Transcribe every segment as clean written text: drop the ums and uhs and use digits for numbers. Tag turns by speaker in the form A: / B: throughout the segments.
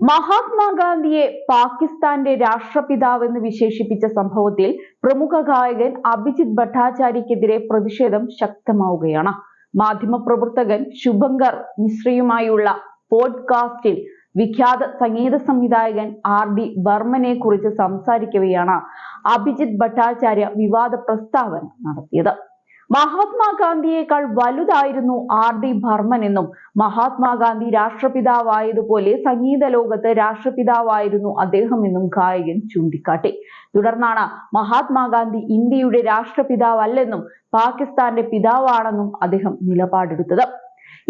A: മഹാത്മാഗാന്ധിയെ പാകിസ്ഥാന്റെ രാഷ്ട്രപിതാവെന്ന് വിശേഷിപ്പിച്ച സംഭവത്തിൽ പ്രമുഖ ഗായകൻ അഭിജിത് ഭട്ടാചാര്യക്കെതിരെ പ്രതിഷേധം ശക്തമാവുകയാണ്. മാധ്യമപ്രവർത്തകൻ ശുഭങ്കർ മിശ്രയുമായുള്ള പോഡ്കാസ്റ്റിൽ വിഖ്യാത സംഗീത സംവിധായകൻ R.D. ബർമനെ കുറിച്ച് സംസാരിക്കവെയാണ് അഭിജിത് ഭട്ടാചാര്യ വിവാദ പ്രസ്താവന നടത്തിയത്. മഹാത്മാഗാന്ധിയേക്കാൾ വലുതായിരുന്നു R.D. ബർമൻ എന്നും മഹാത്മാഗാന്ധി രാഷ്ട്രപിതാവായതുപോലെ സംഗീത ലോകത്ത് രാഷ്ട്രപിതാവായിരുന്നു അദ്ദേഹമെന്നും ഗായകൻ ചൂണ്ടിക്കാട്ടി. തുടർന്നാണ് മഹാത്മാഗാന്ധി ഇന്ത്യയുടെ രാഷ്ട്രപിതാവല്ലെന്നും പാകിസ്ഥാന്റെ പിതാവാണെന്നും അദ്ദേഹം നിലപാടെടുത്തത്.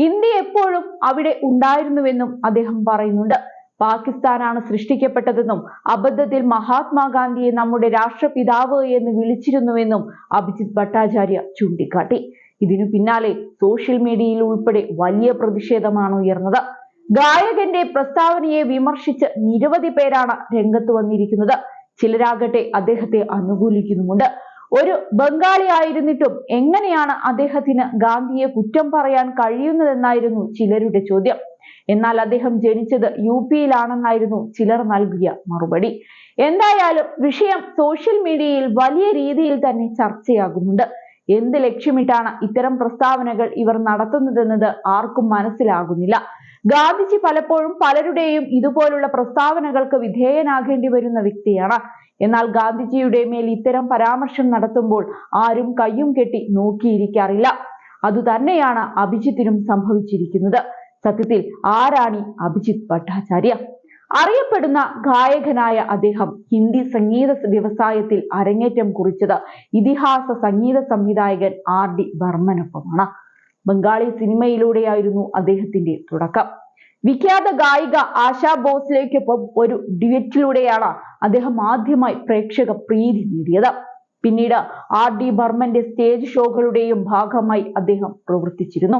A: ഇന്ത്യ എപ്പോഴും അവിടെ ഉണ്ടായിരുന്നുവെന്നും അദ്ദേഹം പറയുന്നുണ്ട്. പാകിസ്ഥാനാണ് സൃഷ്ടിക്കപ്പെട്ടതെന്നും അബദ്ധത്തിൽ മഹാത്മാഗാന്ധിയെ നമ്മുടെ രാഷ്ട്രപിതാവ് എന്ന് വിളിച്ചിരുന്നുവെന്നും അഭിജിത് ഭട്ടാചാര്യ ചൂണ്ടിക്കാട്ടി. ഇതിനു പിന്നാലെ സോഷ്യൽ മീഡിയയിൽ ഉൾപ്പെടെ വലിയ പ്രതിഷേധമാണ് ഉയർന്നത്. ഗായകന്റെ പ്രസ്താവനയെ വിമർശിച്ച് നിരവധി പേരാണ് രംഗത്ത് വന്നിരിക്കുന്നത്. ചിലരാകട്ടെ അദ്ദേഹത്തെ അനുകൂലിക്കുന്നുമുണ്ട്. ഒരു ബംഗാളി ആയിരുന്നിട്ടും എങ്ങനെയാണ് അദ്ദേഹത്തിന് ഗാന്ധിയെ കുറ്റം പറയാൻ കഴിയുന്നതെന്നായിരുന്നു ചിലരുടെ ചോദ്യം. എന്നാൽ അദ്ദേഹം ജനിച്ചത് UP-യിലാണെന്നായിരുന്നു ചിലർ നൽകിയ മറുപടി. എന്തായാലും വിഷയം സോഷ്യൽ മീഡിയയിൽ വലിയ രീതിയിൽ തന്നെ ചർച്ചയാകുന്നുണ്ട്. എന്ത് ലക്ഷ്യമിട്ടാണ് ഇത്തരം പ്രസ്താവനകൾ ഇവർ നടത്തുന്നതെന്നത് ആർക്കും മനസ്സിലാകുന്നില്ല. ഗാന്ധിജി പലപ്പോഴും പലരുടെയും ഇതുപോലുള്ള പ്രസ്താവനകൾക്ക് വിധേയനാകേണ്ടി വരുന്ന വ്യക്തിയാണ്. എന്നാൽ ഗാന്ധിജിയുടെ മേൽ ഇത്തരം പരാമർശം നടത്തുമ്പോൾ ആരും കയ്യും കെട്ടി നോക്കിയിരിക്കാറില്ല. അതുതന്നെയാണ് അഭിജിത്തിനും സംഭവിച്ചിരിക്കുന്നത്. സത്യത്തിൽ ആരാണി അഭിജിത് ഭട്ടാചാര്യ? അറിയപ്പെടുന്ന ഗായകനായ അദ്ദേഹം ഹിന്ദി സംഗീത വ്യവസായത്തിൽ അരങ്ങേറ്റം കുറിച്ചത് ഇതിഹാസ സംഗീത സംവിധായകൻ R.D. ബർമനൊപ്പമാണ്. ബംഗാളി സിനിമയിലൂടെയായിരുന്നു അദ്ദേഹത്തിന്റെ തുടക്കം. വിഖ്യാത ഗായിക ആശാ ഭോസ്ലെയ്ക്കൊപ്പം ഒരു ഡ്യുവറ്റിലൂടെയാണ് അദ്ദേഹം ആദ്യമായി പ്രേക്ഷക പ്രീതി നേടിയത്. പിന്നീട് R.D. ബർമന്റെ സ്റ്റേജ് ഷോകളുടെയും ഭാഗമായി അദ്ദേഹം പ്രവർത്തിച്ചിരുന്നു.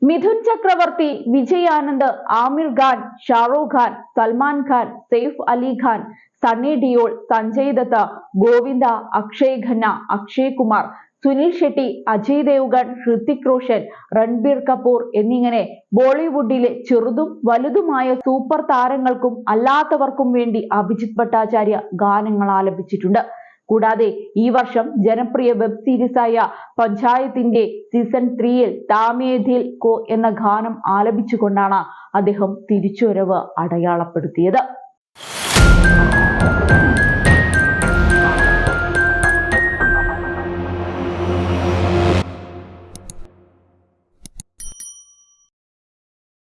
A: മിഥുൻ ചക്രവർത്തി, വിജയ് ആനന്ദ്, ആമിർ ഖാൻ, ഷാറൂഖ് ഖാൻ, സൽമാൻ ഖാൻ, സെയ്ഫ് അലി ഖാൻ, സണ്ണി ഡിയോൾ, സഞ്ജയ് ദത്ത, ഗോവിന്ദ, അക്ഷയ് ഖന്ന, അക്ഷയ് കുമാർ, സുനിൽ ഷെട്ടി, അജയ് ദേവ്ഗൺ, ഹൃതിക് റോഷൻ, രൺബീർ കപൂർ എന്നിങ്ങനെ ബോളിവുഡിലെ ചെറുതും വലുതുമായ സൂപ്പർ താരങ്ങൾക്കും അല്ലാത്തവർക്കും വേണ്ടി അഭിജിത് ഭട്ടാചാര്യ ഗാനങ്ങൾ ആലപിച്ചിട്ടുണ്ട്. കൂടാതെ ഈ വർഷം ജനപ്രിയ വെബ് സീരീസായ പഞ്ചായത്തിന്റെ സീസൺ 3-ൽ താമേ ദിൽ കോ എന്ന ഗാനം ആലപിച്ചുകൊണ്ടാണ് അദ്ദേഹം തിരിച്ചുവരവ് അടയാളപ്പെടുത്തിയത്.